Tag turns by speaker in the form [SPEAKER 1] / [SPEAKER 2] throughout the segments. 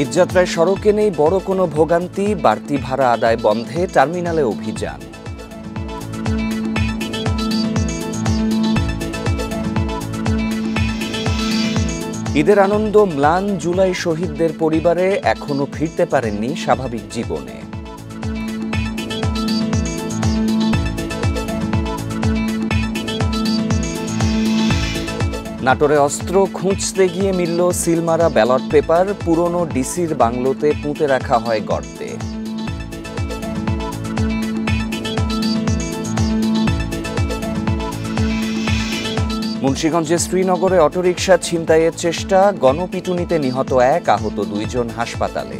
[SPEAKER 1] ঈদযাত্রায় সড়কে নেই বড় কোনো ভোগান্তি, বাড়তি ভাড়া আদায় বন্ধে টার্মিনালে অভিযান। ঈদের আনন্দ ম্লান, জুলাই শহীদদের পরিবারে এখনো ফিরতে পারেননি স্বাভাবিক জীবনে। নাটোরে অস্ত্র খুঁজতে গিয়ে মিলল সিলমারা ব্যালট পেপার, পুরনো ডিসির বাংলোতে পুঁতে রাখা হয় গর্তে। মুন্সিগঞ্জের শ্রীনগরে অটোরিকশা ছিনতাইয়ের চেষ্টা, গণপিটুনিতে নিহত এক, আহত 2 জন হাসপাতালে।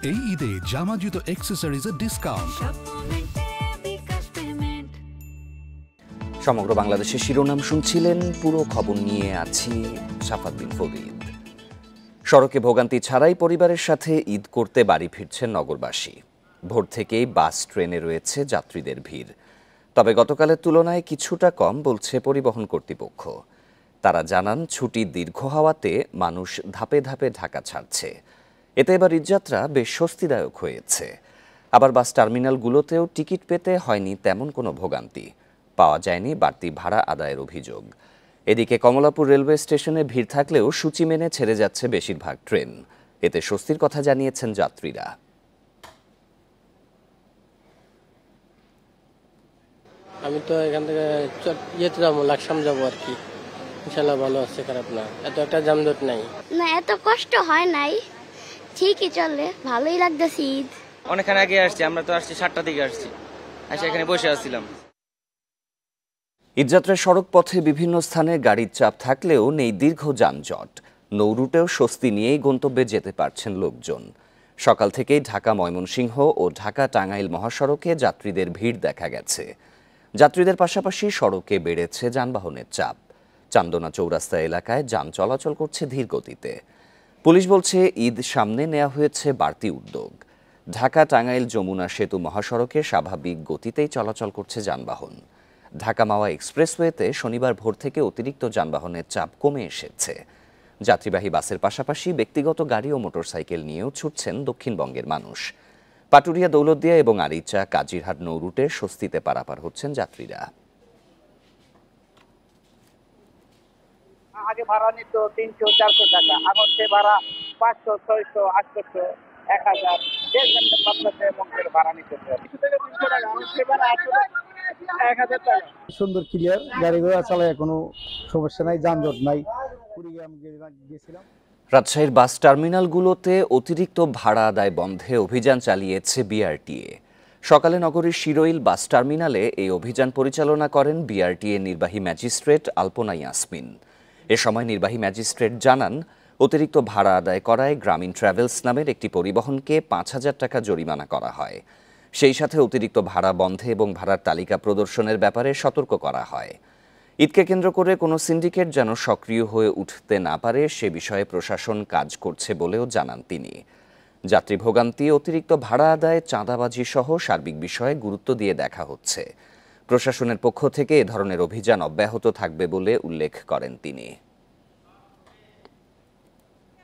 [SPEAKER 2] এই ঈদে জামা জুতো অ্যাকসেসরিজের ডিসকাউন্ট।
[SPEAKER 1] সমগ্র বাংলাদেশের শিরোনাম শুনছিলেন, পুরো খবর নিয়ে আছি সাফাত বিন ফরিদ। সড়কে ভোগান্তি ছাড়াই পরিবারের সাথে ঈদ করতে বাড়ি ফিরছেন নগরবাসী। ভোর থেকেই বাস ট্রেনে রয়েছে যাত্রীদের ভিড়, তবে গতকালের তুলনায় কিছুটা কম বলছে পরিবহন কর্তৃপক্ষ। তারা জানান, ছুটি দীর্ঘ হওয়াতে মানুষ ধাপে ধাপে ঢাকা ছাড়ছে। এতে এবার ঈদযাত্রা বেশ স্বস্তিদায়ক হয়েছে। আবার বাস টার্মিনালগুলোতেও টিকিট পেতে হয়নি তেমন কোনো ভোগান্তি, পাওয়া যায়নি বাড়তি ভাড়া আদায়ের অভিযোগ। এদিকে কমলাপুর রেলওয়ে স্টেশনে ভিড় থাকলেও সূচি মেনে ছেড়ে যাচ্ছে বেশিরভাগ ট্রেন। এতে স্বস্তির কথা জানিয়েছেন যাত্রীরা।
[SPEAKER 3] আমি তো এখান থেকে ইয়েতে যাবো, লাকসাম যাবো আর কি। ইনশাল্লাহ ভালো আছে, খারাপ না, এত একটা জামজট নাই।
[SPEAKER 4] না, এত কষ্ট হয় নাই, ঠিকই চলে, ভালোই লাগতেছে। ঈদ
[SPEAKER 5] অনেকক্ষণ আগে আসছি, আমরা তো আসছি 7টার দিকে আসছি, এখানে বসে আসছিলাম।
[SPEAKER 1] ঈদযাত্রায় সড়ক পথে বিভিন্ন স্থানে গাড়ির চাপ থাকলেও নেই দীর্ঘ যানজট। নৌরুটেও স্বস্তি নিয়েই গন্তব্যে যেতে পারছেন লোকজন। সকাল থেকেই ঢাকা ময়মনসিংহ ও ঢাকা টাঙ্গাইল মহাসড়কে যাত্রীদের ভিড় দেখা গেছে। যাত্রীদের পাশাপাশি সড়কে বেড়েছে যানবাহনের চাপ। চান্দনা চৌরাস্তা এলাকায় যান চলাচল করছে ধীর গতিতে। পুলিশ বলছে, ঈদ সামনে নেওয়া হয়েছে বাড়তি উদ্যোগ। ঢাকা টাঙ্গাইল যমুনা সেতু মহাসড়কে স্বাভাবিক গতিতেই চলাচল করছে যানবাহন। ঢাকা মাওয়া এক্সপ্রেসওয়েতে শনিবার ভোর থেকে অতিরিক্ত যানবাহনের চাপ কমে এসেছে। যাত্রীবাহী বাসের পাশাপাশি ব্যক্তিগত গাড়ি ও মোটরসাইকেল নিয়েও ছুটছেন দক্ষিণবঙ্গের মানুষ। পাটুরিয়া, দৌলতদিয়া এবং আরিচা কাজিরহাট নৌরুটে স্বস্তিতে পারাপার হচ্ছেন যাত্রীরা।
[SPEAKER 6] আগে ভাড়া নিত 300-400 টাকা, এখন সে ভাড়া 500, 600, 800, 1000, 1,000 ভাড়া নিতে।
[SPEAKER 7] সুন্দর ক্লিয়ার, গাড়ি ঘোড়া চালায় কোনো সমস্যা নাই, যানজট নাই। গেছিলাম
[SPEAKER 1] রাজশাহীর বাস টার্মিনালগুলোতে অতিরিক্ত ভাড়া আদায় বন্ধে অভিযান চালিয়েছে বিআরটিএ। সকালে নগরীর শিরোইল বাস টার্মিনালে এই অভিযান পরিচালনা করেন বিআরটিএ নির্বাহী ম্যাজিস্ট্রেট আলপনা ইয়াসমিন। এ সময় নির্বাহী ম্যাজিস্ট্রেট জানান, অতিরিক্ত ভাড়া আদায় করায় গ্রামীণ ট্রাভেলস নামের একটি পরিবহনকে 5,000 টাকা জরিমানা করা হয়। সেই সাথে অতিরিক্ত ভাড়া বন্ধে এবং ভাড়ার তালিকা প্রদর্শনের ব্যাপারে সতর্ক করা হয়। ঈদকে কেন্দ্র করে কোনো সিন্ডিকেট যেন সক্রিয় হয়ে উঠতে না পারে সে বিষয়ে প্রশাসন কাজ করছে বলেও জানান তিনি। যাত্রী ভোগান্তি, অতিরিক্ত ভাড়া আদায়, চাঁদাবাজি সহ সার্বিক বিষয়ে গুরুত্ব দিয়ে দেখা হচ্ছে। প্রশাসনের পক্ষ থেকে এ ধরনের অভিযান অব্যাহত থাকবে বলে উল্লেখ করেন তিনি।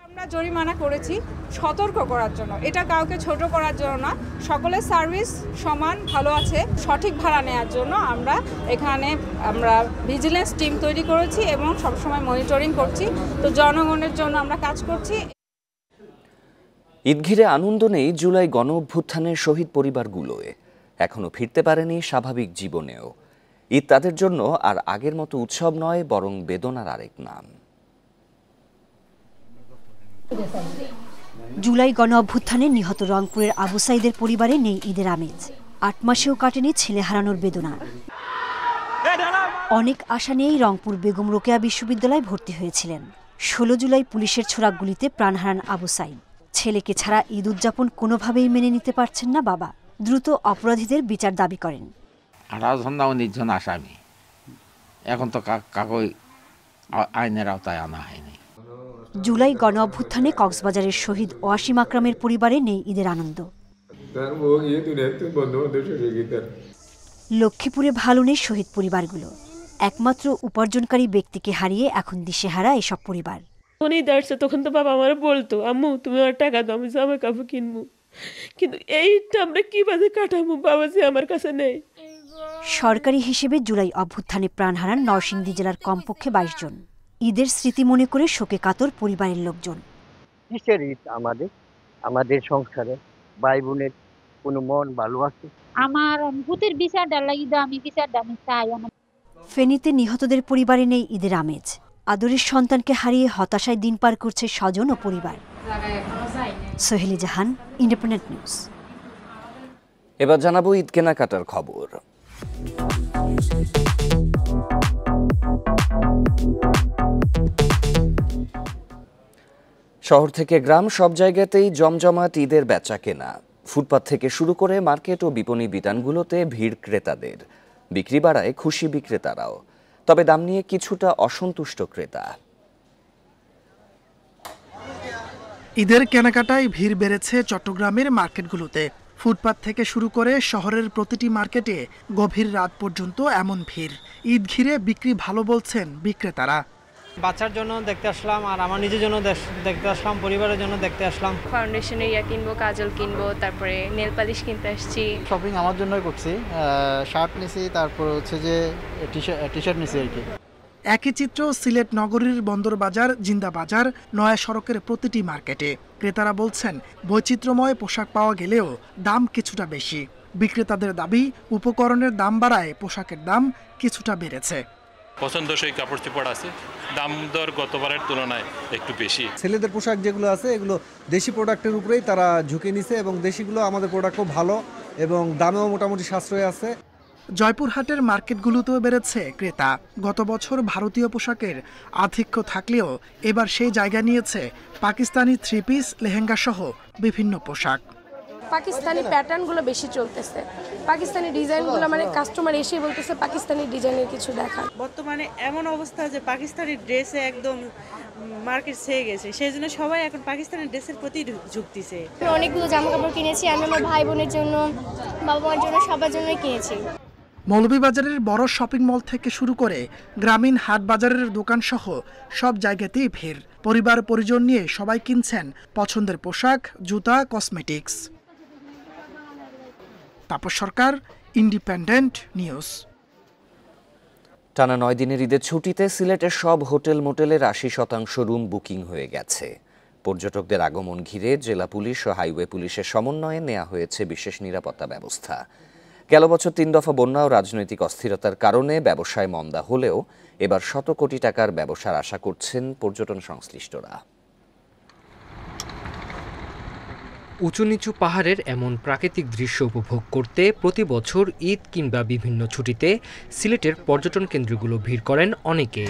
[SPEAKER 8] আমরা জরিমানা করেছি সতর্ক করার জন্য, এটা কাউকে ছোট করার জন্য না। সকলের সার্ভিস সমান ভালো আছে, সঠিক ভাড়া নেওয়ার জন্য আমরা এখানে ভিজিলেন্স টিম তৈরি করেছি এবং সবসময় মনিটরিং করছি। তো জনগণের জন্য আমরা কাজ করছি।
[SPEAKER 1] ঈদ ঘিরে আনন্দ নেই জুলাই গণ অভ্যুত্থানের শহীদ পরিবারগুলোয়। এখনো ফিরতে পারেনি স্বাভাবিক জীবনেও। ঈদ তাদের জন্য আর আগের মতো উৎসব নয়, বরং বেদনার আরেক নাম।
[SPEAKER 9] জুলাই গণ অভ্যুত্থানে নিহত রংপুরের আবু সাইদের পরিবারে নেই ঈদের আমেজ। 8 মাসেও কাটেনি ছেলে হারানোর বেদনা। অনেক আশা নিয়েই রংপুর বেগম রোকেয়া বিশ্ববিদ্যালয়ে ভর্তি হয়েছিলেন। 16 জুলাই পুলিশের ছোড়া গুলিতে প্রাণ হারান আবু সাইদ। ছেলেকে ছাড়া ঈদ উদযাপন কোনোভাবেই মেনে নিতে পারছেন না বাবা। দ্রুত অপরাধীদের বিচার দাবি করেন।
[SPEAKER 10] 18 জন আসামি, এখন তো কাকই আইনের আওতায় আনা হয়নি।
[SPEAKER 9] জুলাই গণ অভ্যুত্থানে কক্সবাজারের শহীদ ওয়াসিম আকরামের পরিবারে নেই ঈদের আনন্দ। লক্ষ্মীপুরে ভালো নেই শহীদ পরিবারগুলো। একমাত্র উপার্জনকারী ব্যক্তিকে হারিয়ে এখন দিশেহারা এসব পরিবার।
[SPEAKER 11] যখন ঈদ আসছে তখন তো বাবা আমার বলতো, আম্মু তুমি আমার টাকা দাও, আমি জামা কাপড় কিনবো, কিন্তু এই ঈদটা আমরা কিভাবে কাটাবো, বাবা যে আমার কাছে নেই।
[SPEAKER 9] সরকারি হিসেবে জুলাই অভ্যুত্থানে প্রাণ হারান নরসিংদী জেলার কমপক্ষে 22 জন। ঈদের স্মৃতি মনে করে শোকে কাতর পরিবারের লোকজন।
[SPEAKER 12] কিসের ঈদ আমাদের সংসারে ভাই বোনের কোনো মন ভালো আছে?
[SPEAKER 13] আমার ভূতের বিচারটা লাগিয়ে আমি বিচারটা আমি চাই।
[SPEAKER 9] ফেনীতে নিহতদের পরিবারে নেই ঈদের আমেজ। আদরের সন্তানকে হারিয়ে হতাশায় দিন পার করছে স্বজন ও পরিবার। সোহেলি জাহান, ইন্ডিপেন্ডেন্ট নিউজ।
[SPEAKER 1] এবার জানাবো ঈদ কেনাকাটার খবর। শহর থেকে গ্রাম সব জায়গাতেই জমজমাট ঈদের বেচা কেনা। ফুটপাত থেকে শুরু করে মার্কেট ও বিপণী বিতানগুলোতে ভিড় ক্রেতাদের। বিক্রি বাড়ায় খুশি বিক্রেতারাও, তবে দাম নিয়ে কিছুটা অসন্তুষ্ট ক্রেতা।
[SPEAKER 14] ঈদের কেনাকাটায় ভিড় বেড়েছে চট্টগ্রামের মার্কেটগুলোতে। ফুটপাত থেকে শুরু করে শহরের প্রতিটি মার্কেটে গভীর রাত পর্যন্ত এমন ভিড়। ঈদ ঘিরে বিক্রি ভালো বলছেন বিক্রেতারা।
[SPEAKER 15] বাচ্চার জন্য দেখতে আসলাম, আর আমার নিজের জন্য দেখতে আসলাম, পরিবারের জন্য দেখতে আসলাম।
[SPEAKER 16] ফাউন্ডেশনের কিনবো, কাজল কিনবো, তারপরে নেল পালিশ কিনতে আসছি।
[SPEAKER 17] শপিং আমার জন্যই করছি, শার্ট নিছি, তারপর হচ্ছে যে টি শার্ট নিছি আর কি।
[SPEAKER 14] একই চিত্র সিলেট নগরীর বন্দর বাজার, জিন্দা বাজার, নয়া সড়কের প্রতিটি মার্কেটে। ক্রেতারা বলছেন বৈচিত্র্যময় পোশাক পাওয়া গেলেও দাম কিছুটা বেশি। বিক্রেতাদের দাবি উপকরণের দাম বাড়ায় পোশাকের দাম কিছুটা বেড়েছে।
[SPEAKER 18] পছন্দসই কাপড় চোপড় আছে, দাম দর গতবারের তুলনায় একটু বেশি।
[SPEAKER 19] ছেলেদের পোশাক যেগুলো আছে এগুলো দেশি প্রোডাক্টের উপরেই তারা ঝুঁকে নিছে, এবং দেশিগুলো আমাদের প্রোডাক্ট খুব ভালো এবং দামেও মোটামুটি সাশ্রয় আছে।
[SPEAKER 14] জয়পুরহাটের মার্কেটগুলোতেও বেড়েছে ক্রেতা। গত বছর ভারতীয় পোশাকের আধিক্য থাকলেও এবার সেই জায়গা নিয়েছে পাকিস্তানি থ্রি পিস, লেহেঙ্গা সহ বিভিন্ন পোশাক।
[SPEAKER 20] পাকিস্তানি প্যাটার্নগুলো বেশি চলতেছে, পাকিস্তানি ডিজাইনগুলো মানে কাস্টমার এসে বলতেছে পাকিস্তানি ডিজাইনের কিছু দেখা।
[SPEAKER 11] বর্তমানে এমন অবস্থা যে পাকিস্তানি ড্রেসে একদম মার্কেট ছেয়ে গেছে, সেই জন্য সবাই এখন পাকিস্তানি ড্রেসের প্রতি ঝুঁকতেছে।
[SPEAKER 4] অনেকগুলো জামা কাপড় কিনেছি আমি আমার ভাই বোনের জন্য, বাবা মার জন্য, সবার জন্যই কিনেছি।
[SPEAKER 14] মৌলভীবাজারের বড় শপিং মল থেকে শুরু করে গ্রামীণ হাট বাজারের দোকান সহ সব জায়গাতেই ভিড়। পরিবার পরিজন নিয়ে সবাই কিনছেন পছন্দের পোশাক, জুতা, কসমেটিক্স। তাপস সরকার, ইন্ডিপেন্ডেন্ট নিউজ।
[SPEAKER 1] টানা 9 দিনের ঈদের ছুটিতে সিলেটের সব হোটেল মোটেলের 80% রুম বুকিং হয়ে গেছে। পর্যটকদের আগমন ঘিরে জেলা পুলিশ ও হাইওয়ে পুলিশের সমন্বয়ে নেওয়া হয়েছে বিশেষ নিরাপত্তা ব্যবস্থা। গেল বছর 3 দফা বন্যা ও রাজনৈতিক অস্থিরতার কারণে ব্যবসায় মন্দা হলেও এবার শত কোটি টাকার ব্যবসার আশা করছেন পর্যটন সংশ্লিষ্টরা।
[SPEAKER 21] উঁচু নিচু পাহাড়ের এমন প্রাকৃতিক দৃশ্য উপভোগ করতে প্রতি বছর ঈদ কিংবা বিভিন্ন ছুটিতে সিলেটের পর্যটন কেন্দ্রগুলো ভিড় করেন অনেকে।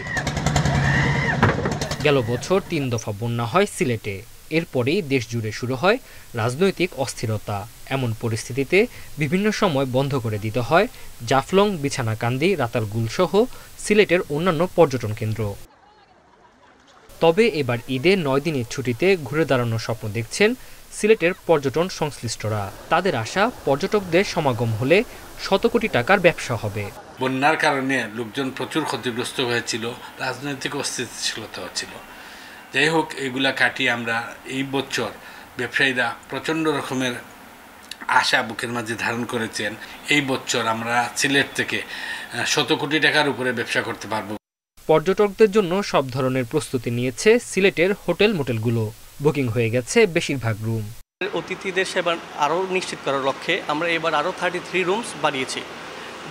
[SPEAKER 21] গেল বছর 3 দফা বন্যা হয় সিলেটে। এরপরেই দেশ জুড়ে শুরু হয় রাজনৈতিক অস্থিরতা। এমন পরিস্থিতিতে বিভিন্ন সময় বন্ধ করে দিতে হয় জাফলং, বিছানাকান্দি, রাতারগুল সহ সিলেটের অন্যান্য পর্যটন কেন্দ্র। তবে এবার ঈদে 9 দিনের ছুটিতে ঘুরে দাঁড়ানোর স্বপ্ন দেখছেন সিলেটের পর্যটন সংশ্লিষ্টরা। তাদের আশা পর্যটকদের সমাগম হলে শত কোটি টাকার ব্যবসা হবে।
[SPEAKER 22] বন্যার কারণে লোকজন প্রচুর ক্ষতিগ্রস্ত হয়েছিল, রাজনৈতিক অস্থিতিশীলতা হচ্ছিল। যাই হোক, এগুলা কাটিয়ে আমরা এই বছর ব্যবসায়ীরা প্রচণ্ড রকমের আশা বুকের মাঝে ধারণ করেছেন। এই বছর আমরা সিলেট থেকে শত কোটি টাকার উপরে ব্যবসা করতে পারবো।
[SPEAKER 21] পর্যটকদের জন্য সব ধরনের প্রস্তুতি নিয়েছে সিলেটের হোটেল মোটেলগুলো। বুকিং হয়ে গেছে বেশিরভাগ রুম।
[SPEAKER 23] অতিথিদের সেবা আরও নিশ্চিত করার লক্ষ্যে আমরা এবার আরও 33 রুমস বাড়িয়েছি,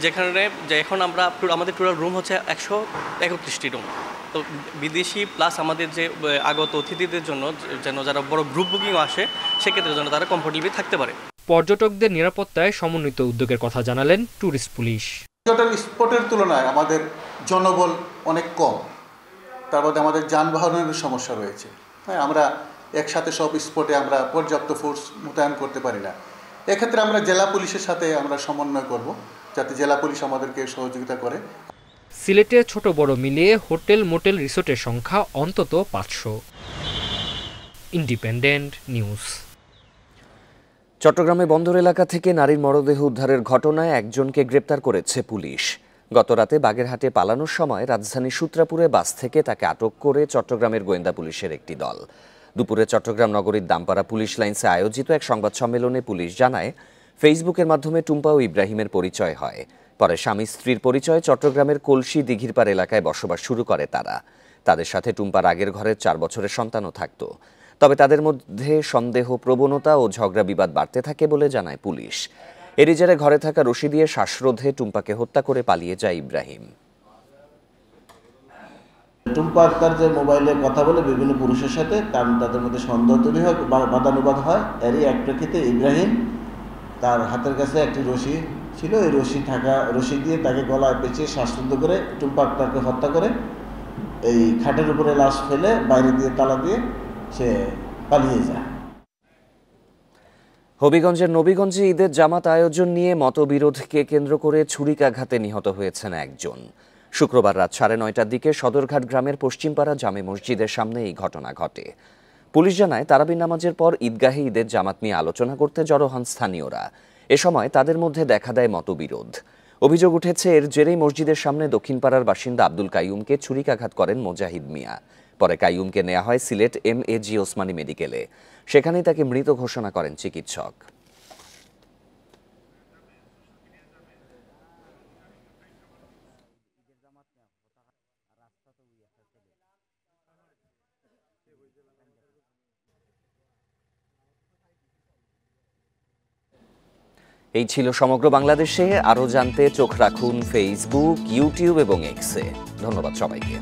[SPEAKER 23] যেখানে এখন আমরা আমাদের টোটাল রুম হচ্ছে 131টি রুম। তো বিদেশি প্লাস আমাদের যে আগত অতিথিদের জন্য যেন যারা বড় গ্রুপ বুকিং আসে সেক্ষেত্রে যেন তারা কমফোর্টেবলি থাকতে পারে।
[SPEAKER 21] পর্যটকদের নিরাপত্তায় সমন্বিত উদ্যোগের কথা জানালেন ট্যুরিস্ট পুলিশ।
[SPEAKER 24] পর্যটন স্পটের তুলনায় আমাদের জনবল অনেক কম, তার মধ্যে আমাদের যানবাহনের সমস্যা রয়েছে। হ্যাঁ, আমরা একসাথে সব স্পটে আমরা পর্যাপ্ত ফোর্স মোতায়েন করতে পারি না। এক্ষেত্রে আমরা জেলা পুলিশের সাথে আমরা সমন্বয় করব, যাতে জেলা পুলিশ আমাদেরকে সহযোগিতা করে।
[SPEAKER 21] সিলেটে ছোট বড় মিলিয়ে হোটেল মোটেল রিসোর্টের সংখ্যা অন্তত 500। Independent news.
[SPEAKER 1] চট্টগ্রামে বন্দর এলাকা থেকে নারীর মরদেহ উদ্ধারের ঘটনায় একজনকে গ্রেপ্তার করেছে পুলিশ। গতরাতে বাগেরহাটে পালানোর সময় রাজধানী সূত্রাপুরে বাস থেকে তাকে আটক করে চট্টগ্রামের গোয়েন্দা পুলিশের একটি দল। দুপুরে চট্টগ্রাম নগরীর দামপাড়া পুলিশ লাইন্সে আয়োজিত এক সংবাদ সম্মেলনে পুলিশ জানায়, ফেসবুকের মাধ্যমে টুম্পা ও ইব্রাহিমের পরিচয় হয়। পরে স্বামী স্ত্রীর পরিচয় চট্টগ্রামের কলসি দিঘিরপাড় এলাকায় বসবাস শুরু করে তারা। তাদের সাথে টুম্পার আগের ঘরের 4 বছরের সন্তানও থাকত। তবে তাদের মধ্যে সন্দেহ প্রবণতা ও ঝগড়া বিবাদ বাড়তে থাকে বলে জানায় পুলিশ। এরই জেরে ঘরে থাকা রশি দিয়ে শ্বাসরোধে টুম্পাকে হত্যা করে পালিয়ে যায় ইব্রাহিম।
[SPEAKER 2] টুম্পা আক্তার যে মোবাইলে কথা বলে বিভিন্ন পুরুষের সাথে, কারণ তাদের মধ্যে সন্দেহ তৈরি হয়, বাদানুবাদ হয়। এরই এক প্রেক্ষিতে ইব্রাহিম তার হাতের কাছে একটি রশি ছিল, এই রশি দিয়ে তাকে গলায় পেঁচিয়ে শ্বাসরোধ করে টুম্পা আক্তারকে হত্যা করে এই খাটের উপরে লাশ ফেলে বাইরে দিয়ে তালা দিয়ে সে পালিয়ে যায়।
[SPEAKER 1] হবিগঞ্জের নবীগঞ্জে ঈদের জামাত আয়োজন নিয়ে মতবিরোধকে কেন্দ্র করে ছুরিকাঘাতে নিহত হয়েছেন একজন। শুক্রবার রাত 9:30টার দিকে সদরঘাট গ্রামের পশ্চিমপাড়া জামে মসজিদের সামনে এই ঘটনা ঘটে। পুলিশ জানায়, তারাবি নামাজের পর ঈদগাহে ঈদের জামাত নিয়ে আলোচনা করতে জড়ো হন স্থানীয়রা। এ সময় তাদের মধ্যে দেখা দেয় মতবিরোধ। অভিযোগ উঠেছে, এর জেরেই মসজিদের সামনে দক্ষিণপাড়ার বাসিন্দা আব্দুল কাইয়ুমকে ছুরিকাঘাত করেন মোজাহিদ মিয়া। পরে কাইয়ুমকে নেওয়া হয় সিলেট MAG ওসমানী মেডিকেলে। সেখানেই তাকে মৃত ঘোষণা করেন চিকিৎসক। এই ছিল সমগ্র বাংলাদেশে। আরও জানতে চোখ রাখুন ফেসবুক, ইউটিউব এবং এক্সে। ধন্যবাদ সবাইকে।